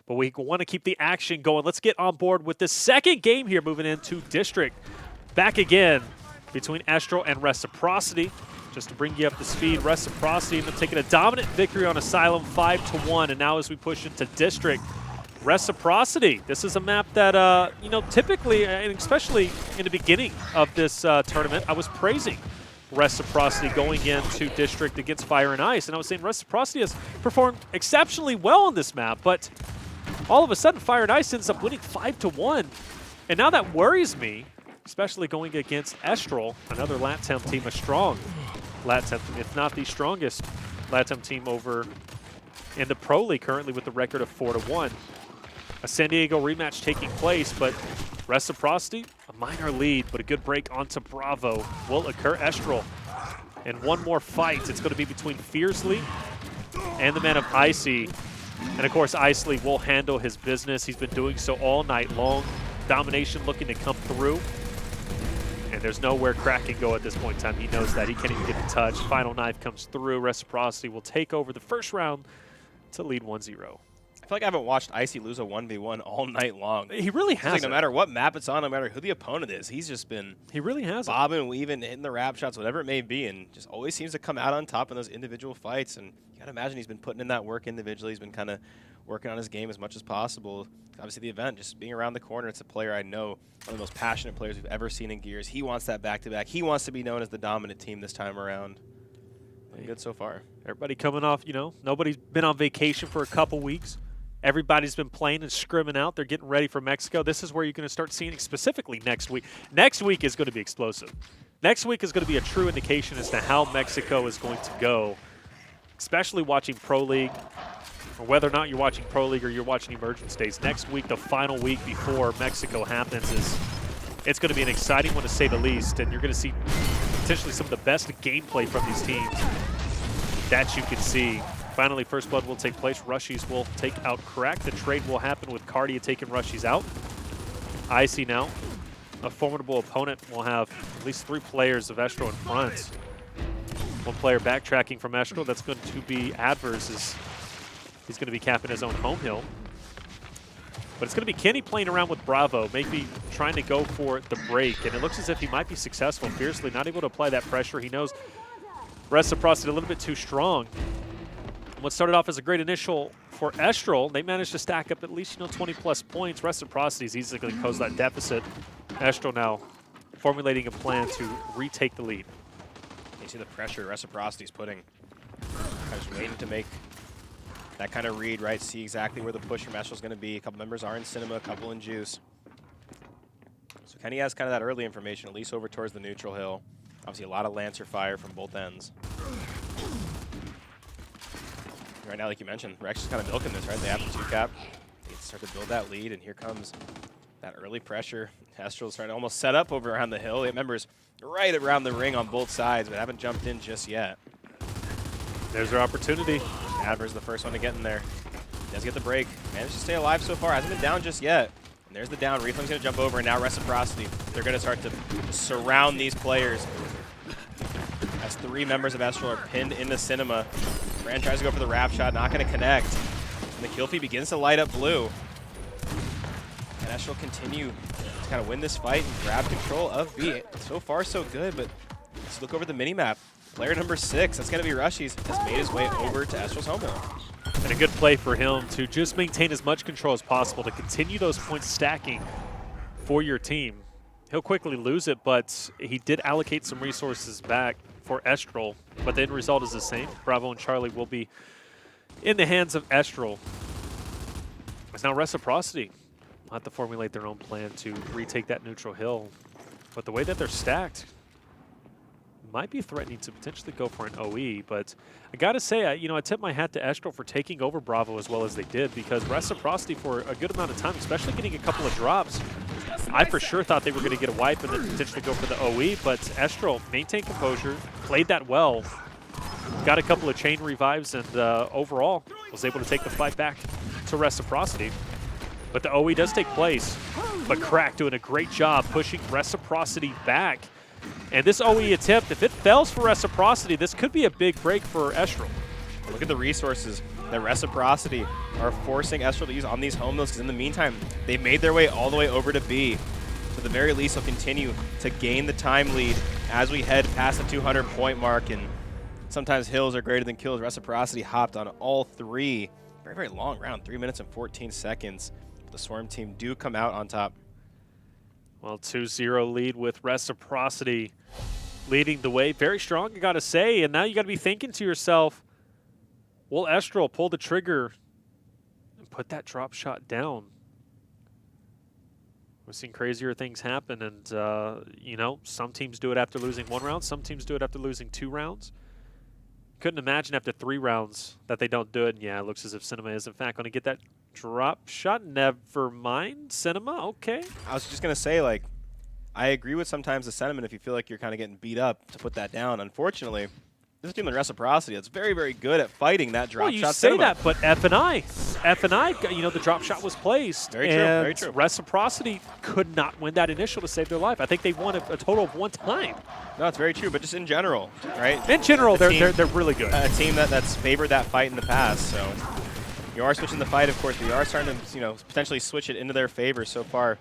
but we want to keep the action going. Let's get on board with the second game here, moving into District. Back again between Estral and Reciprocity. Just to bring you up to speed, Reciprocity ended up taking a dominant victory on Asylum 5-1, and now as we push into District, Reciprocity. This is a map that, you know, typically, and especially in the beginning of this tournament, I was praising Reciprocity going into District against Fire and Ice, and I was saying Reciprocity has performed exceptionally well on this map, but all of a sudden Fire and Ice ends up winning 5-1, and now that worries me, especially going against Estral, another LATAM team, a strong LATAM team, if not the strongest LATAM team over in the Pro League currently with the record of 4-1. A San Diego rematch taking place, but Reciprocity, a minor lead, but a good break onto Bravo will occur. Estral, and one more fight. It's going to be between Fiercely and the man of Icy. And of course, Icy will handle his business. He's been doing so all night long. Domination looking to come through. And there's nowhere Crack can go at this point in time. He knows that. He can't even get a touch. Final knife comes through. Reciprocity will take over the first round to lead 1-0. I feel like I haven't watched Icy lose a 1v1 all night long. He really has. Like no matter what map it's on, no matter who the opponent is, he's just been bobbing, weaving, hitting the wrap shots, whatever it may be, and just always seems to come out on top in those individual fights. And you got to imagine he's been putting in that work individually. He's been kind of working on his game as much as possible. Obviously, the event, just being around the corner, it's a player I know, one of the most passionate players we've ever seen in Gears. He wants that back-to-back. He wants to be known as the dominant team this time around. Been good so far. Everybody coming off, you know, nobody's been on vacation for a couple weeks. Everybody's been playing and scrimming out. They're getting ready for Mexico. This is where you're going to start seeing it specifically next week. Next week is going to be explosive. Next week is going to be a true indication as to how Mexico is going to go, especially watching Pro League, or whether or not you're watching Pro League or you're watching Emergence days. Next week, the final week before Mexico happens, it's going to be an exciting one to say the least, and you're going to see potentially some of the best gameplay from these teams that you can see. Finally, First Blood will take place. Rushies will take out Crack. The trade will happen with Cardia taking Rushies out. Icy now, a formidable opponent, will have at least 3 players of Estral in front. One player backtracking from Estral that's going to be adverse is he's going to be capping his own home hill. But it's going to be Kenny playing around with Bravo, maybe trying to go for the break. And it looks as if he might be successful. Fiercely not able to apply that pressure. He knows Reciprocity a little bit too strong. What started off as a great initial for Estral, they managed to stack up at least, 20-plus points. Reciprocity is easily going to close that deficit. Estral now formulating a plan to retake the lead. You see the pressure Reciprocity's putting. Kind of just waiting to make that kind of read, right? See exactly where the push from Estral's going to be. A couple members are in Cinema, a couple in Juice. So Kenny has kind of that early information, at least over towards the neutral hill. Obviously a lot of Lancer fire from both ends. Right now, like you mentioned, Rex is kind of milking this, right? They have the 2-cap. They start to build that lead, and here comes that early pressure. Estral's trying to almost set up over around the hill. They have members right around the ring on both sides, but haven't jumped in just yet. There's their opportunity. Adver's the first one to get in there. Does get the break. Managed to stay alive so far. Hasn't been down just yet. And there's the down. Reflame's going to jump over, and now Reciprocity. They're going to start to surround these players. As 3 members of Estral are pinned into Cinema. Brand tries to go for the wrap shot, not going to connect. And the kill feed begins to light up blue. And Estral continue to kind of win this fight and grab control of B. So far, so good, but let's look over the minimap. Player number 6, that's going to be Rushies, has made his way over to Estral's home hill. And a good play for him to just maintain as much control as possible to continue those points stacking for your team. He'll quickly lose it, but he did allocate some resources back for Estral, but the end result is the same. Bravo and Charlie will be in the hands of Estral. It's now Reciprocity. Will have to formulate their own plan to retake that neutral hill. But the way that they're stacked might be threatening to potentially go for an OE, but I gotta say, I tip my hat to Estral for taking over Bravo as well as they did, because Reciprocity for a good amount of time, especially getting a couple of drops, I for sure thought they were going to get a wipe and then potentially go for the OE, but Estral maintained composure, played that well, got a couple of chain revives, and overall was able to take the fight back to Reciprocity. But the OE does take place, but Crack doing a great job pushing Reciprocity back. And this OE attempt, if it fails for Reciprocity, this could be a big break for Estral. Look at the resources that Reciprocity are forcing Estral to use on these home builds, because in the meantime, they made their way all the way over to B. So at the very least, they'll continue to gain the time lead as we head past the 200-point mark, and sometimes hills are greater than kills. Reciprocity hopped on all three. Very, very long round, 3 minutes and 14 seconds. The Swarm team do come out on top. Well, 2-0 lead with Reciprocity leading the way. Very strong, you got to say. And now you got to be thinking to yourself, will Estral pull the trigger and put that drop shot down? We've seen crazier things happen, and, you know, some teams do it after losing 1 round. Some teams do it after losing 2 rounds. Couldn't imagine after 3 rounds that they don't do it. And yeah, it looks as if Cinema is, in fact, going to get that drop shot. Never mind. Cinema, okay. I was just going to say, like, I agree with sometimes the sentiment if you feel like you're kind of getting beat up to put that down. Unfortunately, this is a team in Reciprocity that's very, very good at fighting that drop shot. Well, you say that, but F&I, you know, the drop shot was placed. Very true, very true. Reciprocity could not win that initial to save their life. I think they won a total of 1 time. No, it's very true, but just in general, right? In general, they're really good. A team that's favored that fight in the past, so you are switching the fight, of course, but you are starting to, you know, potentially switch it into their favor so far.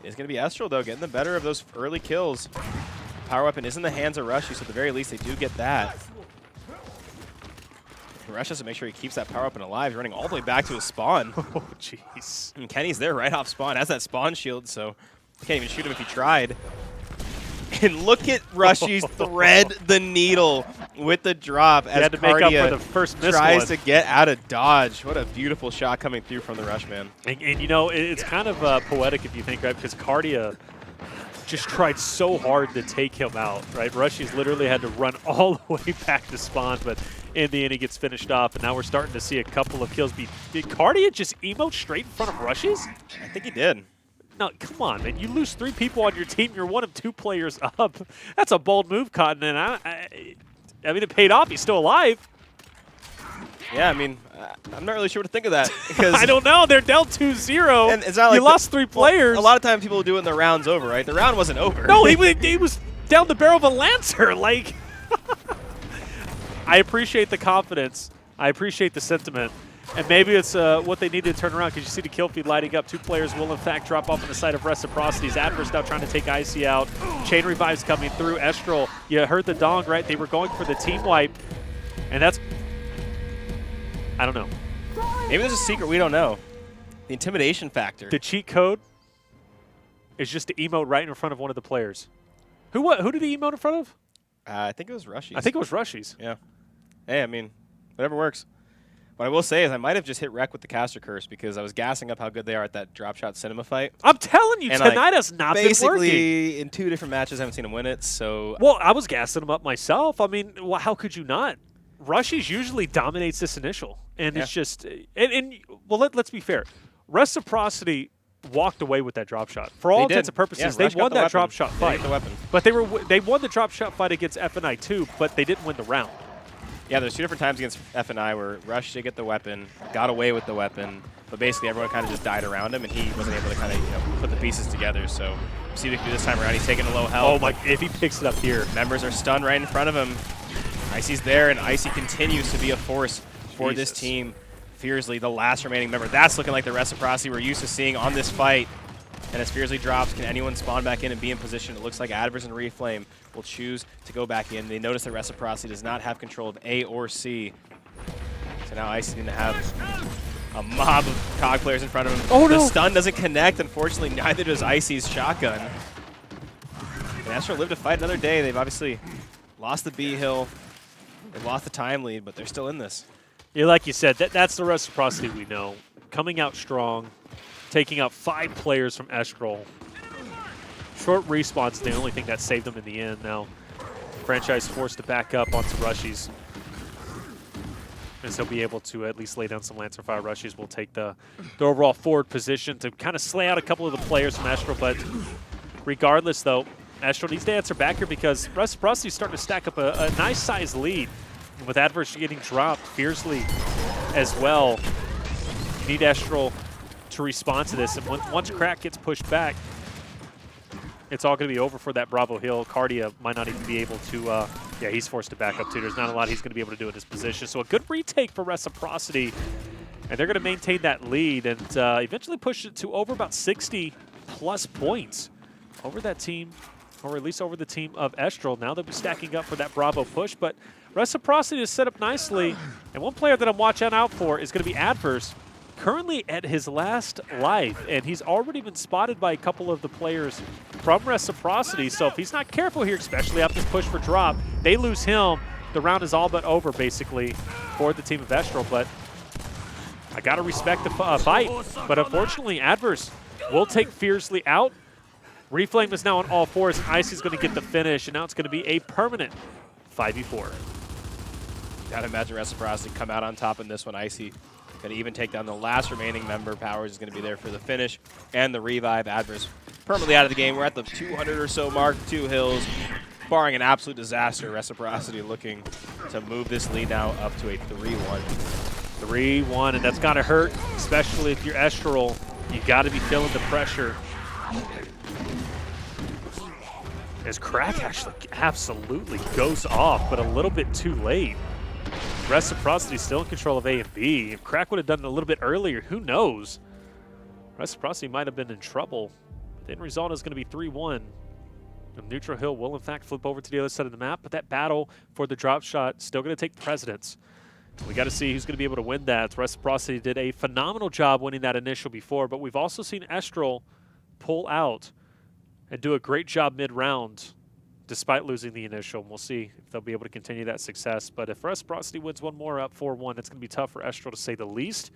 It's going to be Estral, though, getting the better of those early kills. Power weapon is in the hands of Rushy, so at the very least, they do get that. Rush has to make sure he keeps that power weapon alive. He's running all the way back to his spawn. Oh, jeez. And Kenny's there right off spawn, has that spawn shield, so he can't even shoot him if he tried. And look at Rushy's thread the needle with the drop as had to make up for the first missed tries one. to get out of dodge. What a beautiful shot coming through from the Rush man. And you know, it's kind of poetic if you think, right? Because Cardia just tried so hard to take him out, right? Rushy's literally had to run all the way back to spawn, but in the end he gets finished off, and now we're starting to see a couple of kills. Did Cardia just emote straight in front of Rushy's? I think he did. No, come on, man. You lose 3 people on your team. You're 1 of 2 players up. That's a bold move, Cotton, and I mean, it paid off. He's still alive. Yeah, I mean, I'm not really sure what to think of that. Because I don't know. They're down 2-0. And it's not like you lost 3 players. Well, a lot of times people do it and the round's over, right? The round wasn't over. No, he was down the barrel of a Lancer. Like, I appreciate the confidence. I appreciate the sentiment. And maybe it's what they need to turn around, because you see the kill feed lighting up. 2 players will, in fact, drop off on the side of Reciprocity's. Adverse now trying to take Icy out. Chain revives coming through. Estral, you heard the dong, right? They were going for the team wipe. And that's, I don't know. Maybe there's a secret we don't know. The intimidation factor. The cheat code is just to emote right in front of one of the players. Who did he emote in front of? I think it was Rushy's. I think it was Rushy's. Yeah. Hey, I mean, whatever works. What I will say is I might have just hit wreck with the caster curse, because I was gassing up how good they are at that drop shot cinema fight. I'm telling you, And, tonight like, has not been working. Basically, in 2 different matches, I haven't seen him win it, so... Well, I was gassing him up myself. I mean, well, how could you not? Rushy's usually dominates this initial, and it's just... Well, let's be fair. Reciprocity walked away with that drop shot. For all intents and purposes, they won that drop shot fight. But they won the drop shot fight against F&I too, but they didn't win the round. Yeah, there's 2 different times against F&I where Rush did get the weapon, got away with the weapon, but basically everyone kind of just died around him, and he wasn't able to kind of, you know, put the pieces together. So see what he can do this time around. He's taking a low health. Oh my! If he picks it up here, members are stunned right in front of him. Icy's there, and Icy continues to be a force for this team. Fiercely, the last remaining member. That's looking like the Reciprocity we're used to seeing on this fight. And as Fiercely drops, can anyone spawn back in and be in position? It looks like Adverse and Reflame will choose to go back in. They notice that Reciprocity does not have control of A or C. So now Icy's going to have a mob of COG players in front of him. Oh, no. The stun doesn't connect. Unfortunately, neither does Icy's shotgun. And Estral live to fight another day. They've obviously lost the B hill. They've lost the time lead, but they're still in this. Yeah, like you said, that's the Reciprocity we know. Coming out strong, taking out 5 players from Estral. Short respawns is the only thing that saved them in the end. Now, Franchise forced to back up onto Rushies. And so be able to at least lay down some Lancer Fire. Rushies will take the overall forward position to kind of slay out a couple of the players from Estral. But regardless, though, Estral needs to answer back here, because Reciprocity is starting to stack up a nice size lead. And with Adverse getting dropped fiercely as well, you need Estral to respond to this. And once Crack gets pushed back, it's all going to be over for that Bravo Hill. Cardia might not even be able to Yeah, he's forced to back up too. There's not a lot he's going to be able to do in his position. So a good retake for Reciprocity, and they're going to maintain that lead and eventually push it to over about 60-plus points over that team, or at least over the team of Estral. Now they'll be stacking up for that Bravo push, but Reciprocity is set up nicely, and one player that I'm watching out for is going to be Adverse, currently at his last life, and he's already been spotted by a couple of the players from Reciprocity. So if he's not careful here, especially after this push for drop, they lose him. The round is all but over, basically, for the team of Estral. But I got to respect the fight. But unfortunately, Adverse will take Fiercely out. Reflame is now on all fours, and Icy's going to get the finish, and now it's going to be a permanent 5v4. Gotta imagine Reciprocity come out on top in this one. Icy gonna even take down the last remaining member. Powers is gonna be there for the finish and the revive. Adverse permanently out of the game. We're at the 200 or so mark, 2 hills. Barring an absolute disaster, Reciprocity looking to move this lead now up to a 3-1. 3-1, and that's gotta hurt, especially if you're Estral. You gotta be feeling the pressure. As Crack actually absolutely goes off, but a little bit too late. Reciprocity still in control of A and B. If Crack would have done it a little bit earlier, who knows? Reciprocity might have been in trouble. The end result is going to be 3-1. The neutral hill will, in fact, flip over to the other side of the map, but that battle for the drop shot still going to take precedence. We got to see who's going to be able to win that. Reciprocity did a phenomenal job winning that initial before, but we've also seen Estral pull out and do a great job mid-round despite losing the initial. We'll see if they'll be able to continue that success. But if Reciprocity wins one more up 4-1, it's going to be tough for Estral to say the least.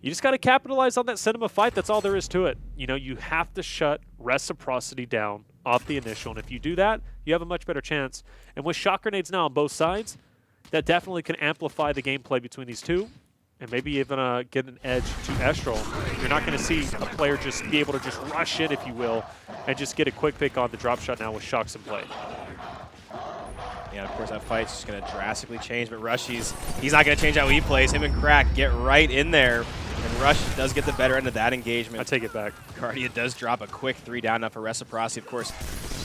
You just got to capitalize on that cinema fight. That's all there is to it. You know, you have to shut Reciprocity down off the initial. And if you do that, you have a much better chance. And with shot grenades now on both sides, that definitely can amplify the gameplay between these two and maybe even get an edge to Estral. You're not going to see a player just be able to just rush in, if you will, and just get a quick pick on the drop shot now with shocks in play. Yeah, of course, that fight's just going to drastically change, but Rush, he's not going to change how he plays. Him and Crack get right in there, and Rush does get the better end of that engagement. I take it back. Cardia does drop a quick 3 down now for Reciprocity. Of course,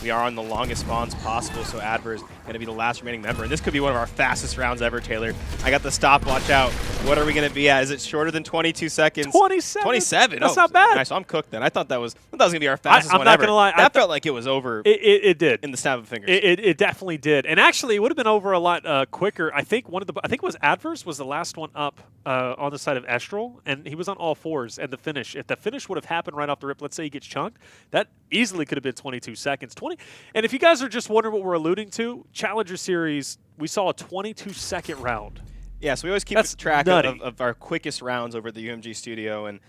we are on the longest spawns possible, so Adver's going to be the last remaining member. And this could be one of our fastest rounds ever, Taylor. I got the stopwatch out. What are we going to be at? Is it shorter than 22 seconds? 27. 27. That's not bad. Nice. So I'm cooked then. I thought that was going to be our fastest one ever. I'm not going to lie. That felt like it was over. It did. In the snap of fingers. It definitely did. And actually, it would have been over a lot quicker. I think it was Adverse was the last one up on the side of Estral, and he was on all fours. And the finish, if the finish would have happened right off the rip, let's say he gets chunked, that easily could have been 22 seconds. And if you guys are just wondering what we're alluding to, Challenger Series, we saw a 22-second round. Yeah, so we always keep track of our quickest rounds over at the UMG studio, and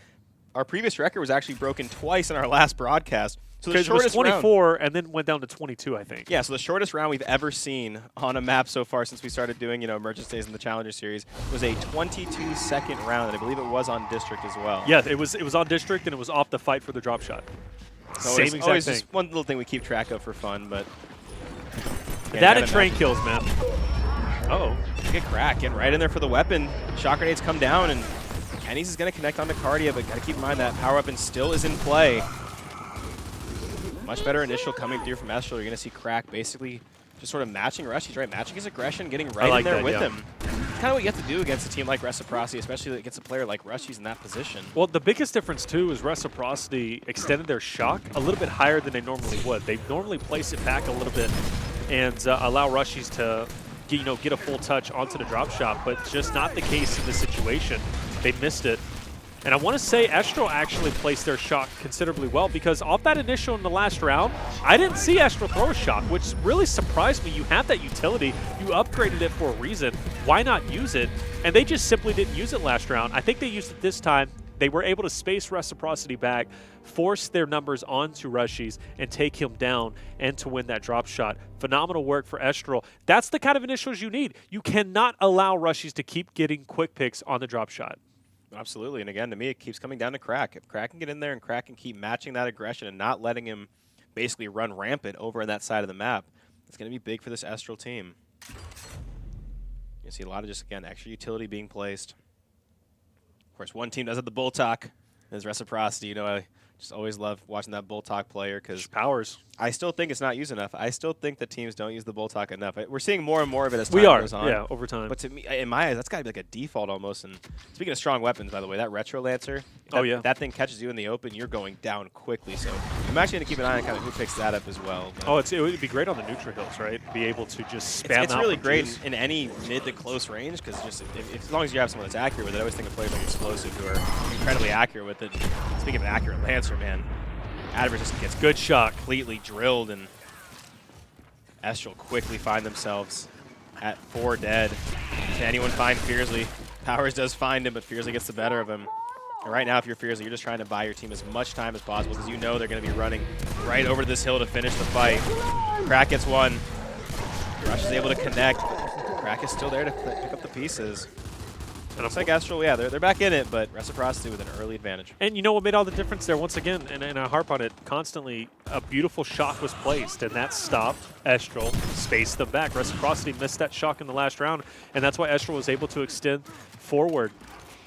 our previous record was actually broken twice in our last broadcast. So the shortest it was 24 and then went down to 22, I think. Yeah, so the shortest round we've ever seen on a map so far since we started doing, Emergence days in the Challenger Series was a 22-second round, and I believe it was on District as well. Yeah, it was on District, and it was off the fight for the drop shot. So Same exact thing. Just one little thing we keep track of for fun, but that and train kills, man. Uh-oh. Look at Crack getting right in there for the weapon. Shock grenades come down, and Kenny's is going to connect onto Cardia, but got to keep in mind that power weapon still is in play. Much better initial coming through from Estral. You're going to see Crack basically just sort of matching Rush. He's right, matching his aggression, getting right in there with him. It's kind of what you have to do against a team like Reciprocity, especially against a player like Rush. He's in that position. Well, the biggest difference, too, is Reciprocity extended their shock a little bit higher than they normally would. They normally place it back a little bit and allow Rushies to get a full touch onto the drop shot, but just not the case in this situation. They missed it. And I want to say Estral actually placed their shock considerably well, because off that initial in the last round, I didn't see Estral throw a shock, which really surprised me. You have that utility. You upgraded it for a reason. Why not use it? And they just simply didn't use it last round. I think they used it this time. They were able to space Reciprocity back, force their numbers onto Rushies, and take him down and to win that drop shot. Phenomenal work for Estral. That's the kind of initials you need. You cannot allow Rushies to keep getting quick picks on the drop shot. Absolutely, and again, to me, it keeps coming down to Crack. If Crack can get in there and Crack can keep matching that aggression and not letting him basically run rampant over on that side of the map, it's going to be big for this Estral team. You see a lot of just, again, extra utility being placed. Of course, one team does have the bull talk. There's Reciprocity. I just always love watching that bull talk player because Powers. I still think it's not used enough. I still think that teams don't use the bull talk enough. We're seeing more and more of it as time goes on. Yeah, over time. But to me, in my eyes, that's got to be like a default almost. And speaking of strong weapons, by the way, that Retro Lancer, that thing catches you in the open, you're going down quickly. So I'm actually going to keep an eye on kind of who picks that up as well. But it would be great on the neutral hills, right? Be able to just spam it's out really with great juice. in any mid to close range because just as long as you have someone that's accurate with it, I always think of players like Explosive who are incredibly accurate with it. Speaking of accurate Lancer, man, Adver just gets good shot, completely drilled, and Estral quickly find themselves at 4 dead. Can anyone find Fiercely? Powers does find him, but Fiercely gets the better of him. And right now, if you're Fiercely, you're just trying to buy your team as much time as possible because you know they're going to be running right over this hill to finish the fight. Crack gets one. Rush is able to connect. Crack is still there to pick up the pieces. It looks like Estral, yeah, they're back in it, but Reciprocity with an early advantage. And you know what made all the difference there? Once again, and I harp on it constantly, a beautiful shock was placed, and that stopped Estral, spaced them back. Reciprocity missed that shock in the last round, and that's why Estral was able to extend forward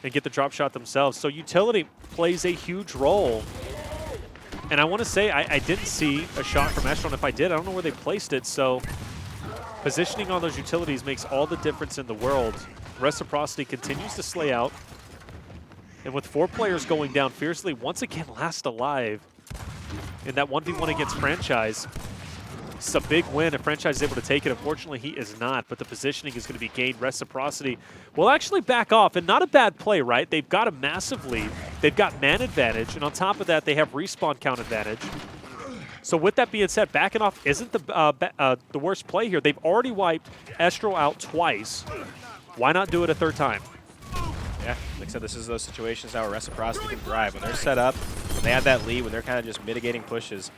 and get the drop shot themselves. So utility plays a huge role. And I want to say I didn't see a shot from Estral, and if I did, I don't know where they placed it. So positioning on those utilities makes all the difference in the world. Reciprocity continues to slay out. And with 4 players going down, Fiercely once again last alive in that 1v1 against Franchise. It's a big win if Franchise is able to take it. Unfortunately, he is not, but the positioning is going to be gained. Reciprocity will actually back off, and not a bad play, right? They've got a massive lead. They've got man advantage, and on top of that, they have respawn count advantage. So with that being said, backing off isn't the worst play here. They've already wiped Estral out twice. Why not do it a 3rd time? Yeah, like I said, this is those situations now where Reciprocity can thrive. When they're set up, when they have that lead, when they're kind of just mitigating pushes,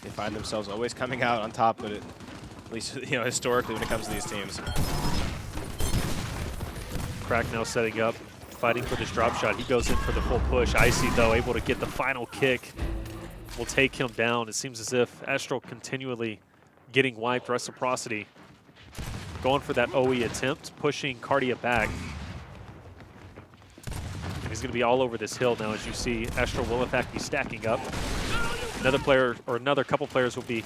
they find themselves always coming out on top of it, at least historically when it comes to these teams. Crack now setting up, fighting for this drop shot. He goes in for the full push. Icy, though, able to get the final kick. Will take him down. It seems as if Estral continually getting wiped. Reciprocity going for that OE attempt, pushing Cardia back. And he's going to be all over this hill now, as you see. Estral will, in fact, be stacking up. Another player, or another couple players, will be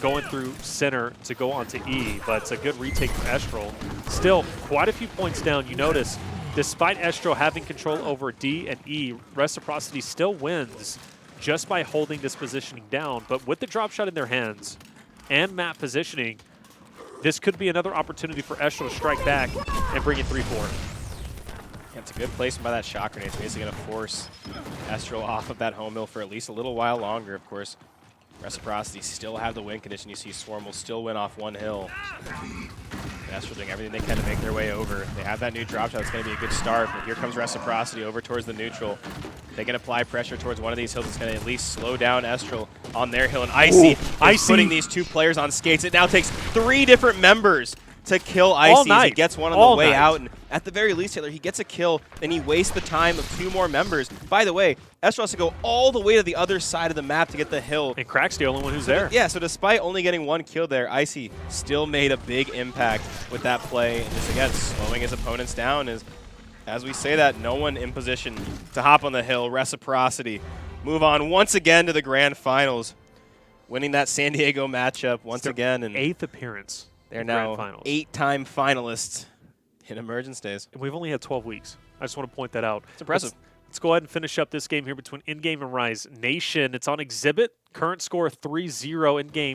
going through center to go onto E, but it's a good retake for Estral. Still, quite a few points down. You notice, despite Estral having control over D and E, Reciprocity still wins just by holding this positioning down. But with the drop shot in their hands and map positioning, this could be another opportunity for Estral to strike back and bring it 3-4. Yeah, it's a good placement by that shot grenade. It's basically going to force Estral off of that home hill for at least a little while longer. Of course, Reciprocity still have the win condition. You see Swarm will still win off 1 hill. Estral doing everything they can to make their way over. They have that new drop shot. It's going to be a good start, but here comes Reciprocity over towards the neutral. They can apply pressure towards one of these hills. It's going to at least slow down Estral on their hill. And Icy is putting these 2 players on skates. It now takes 3 different members to kill Icy as he gets one on the way out. And at the very least, Taylor, he gets a kill, then he wastes the time of 2 more members. By the way, Estral has to go all the way to the other side of the map to get the hill. And Crack's the only one who's there. Yeah, so despite only getting 1 kill there, Icy still made a big impact with that play. And just, again, slowing his opponents down is, as we say that, no one in position to hop on the hill. Reciprocity move on once again to the grand finals, winning that San Diego matchup once again. And 8th appearance. They're now 8-time finalists in Emergence days. And we've only had 12 weeks. I just want to point that out. It's impressive. Let's go ahead and finish up this game here between In-Game and Rise Nation. It's on Exhibit. Current score 3-0 in-game.